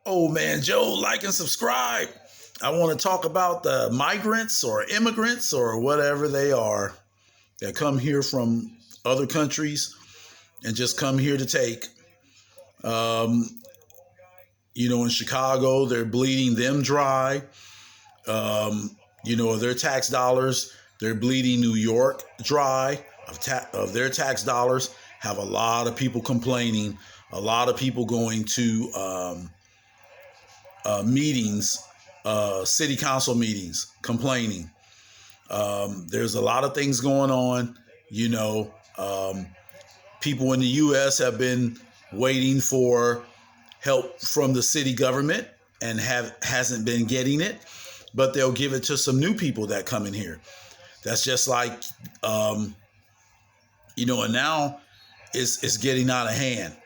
Old man Joe, like and subscribe. I want to talk about the migrants or immigrants or whatever they are that come here from other countries and just come here to take. Um, in Chicago, they're bleeding them dry. Their tax dollars, they're bleeding New York dry of their tax dollars. Have a lot of people complaining, a lot of people going to meetings, city council meetings, complaining. There's a lot of things going on. People in the U.S. have been waiting for help from the city government and hasn't been getting it, but they'll give it to some new people that come in here. That's just like, and now it's getting out of hand.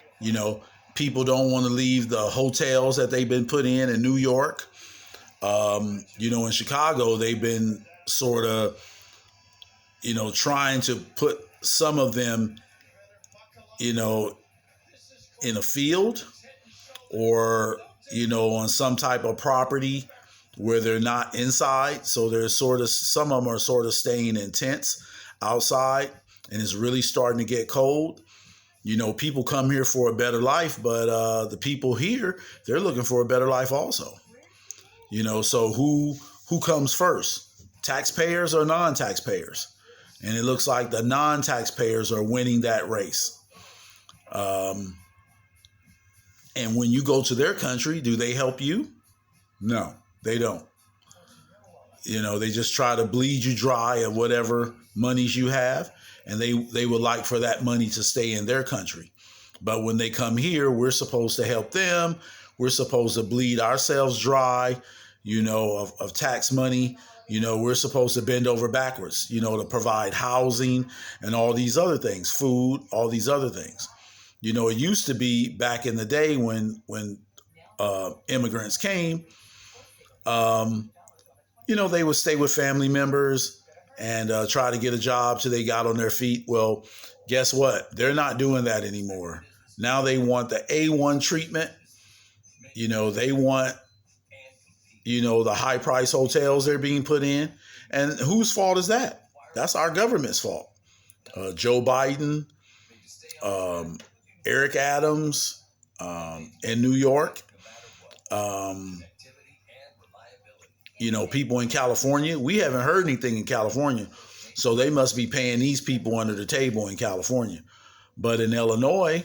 People don't want to leave the hotels that they've been put in New York. In Chicago, they've been sort of, trying to put some of them, in a field or, on some type of property where they're not inside. So there's some of them are sort of staying in tents outside, and it's really starting to get cold. People come here for a better life, but the people here, they're looking for a better life also. So who comes first? Taxpayers or non-taxpayers? And it looks like the non-taxpayers are winning that race. And when you go to their country, do they help you? No, they don't. They just try to bleed you dry of whatever monies you have, and they would like for that money to stay in their country. But when they come here, we're supposed to help them. We're supposed to bleed ourselves dry, of tax money. We're supposed to bend over backwards, to provide housing and all these other things, food, all these other things. It used to be back in the day when immigrants came, they would stay with family members and try to get a job till they got on their feet. Well, guess what? They're not doing that anymore. Now they want the A1 treatment. They want, the high price hotels they're being put in. And whose fault is that? That's our government's fault. Joe Biden, Eric Adams in New York, people in California. We haven't heard anything in California, so they must be paying these people under the table in California. But in Illinois,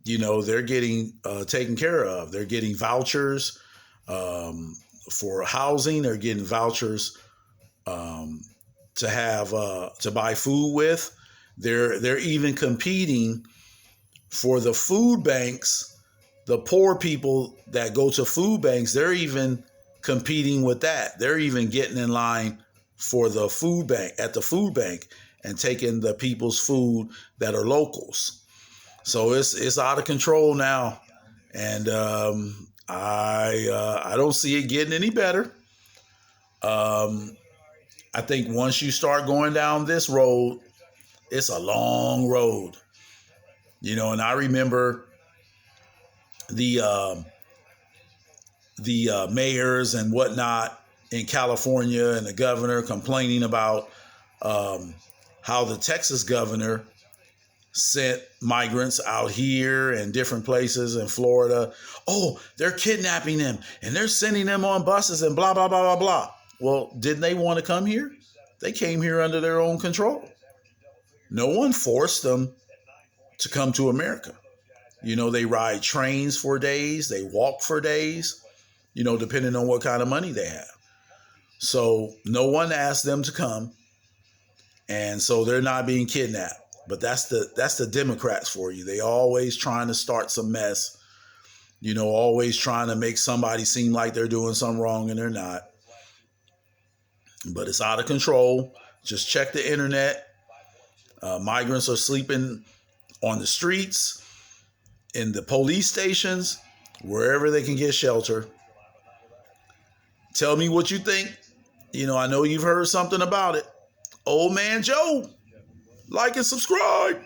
they're getting taken care of. They're getting vouchers for housing. They're getting vouchers to have to buy food with. They're even competing for the food banks. The poor people that go to food banks, they're even competing with that. They're even getting in line for the food bank at the food bank and taking the people's food that are locals. So it's out of control now, and I don't see it getting any better. I think once you start going down this road, it's a long road. And I remember the mayors and whatnot in California and the governor complaining about how the Texas governor sent migrants out here and different places in Florida. Oh, they're kidnapping them and they're sending them on buses and blah, blah, blah, blah, blah. Well, didn't they want to come here? They came here under their own control. No one forced them to come to America. They ride trains for days. They walk for days, depending on what kind of money they have. So no one asked them to come. And so they're not being kidnapped. But that's the Democrats for you. They always trying to start some mess, always trying to make somebody seem like they're doing something wrong and they're not. But it's out of control. Just check the internet. Migrants are sleeping on the streets, in the police stations, wherever they can get shelter. Tell me what you think. I know you've heard something about it. Old man Joe, like and subscribe.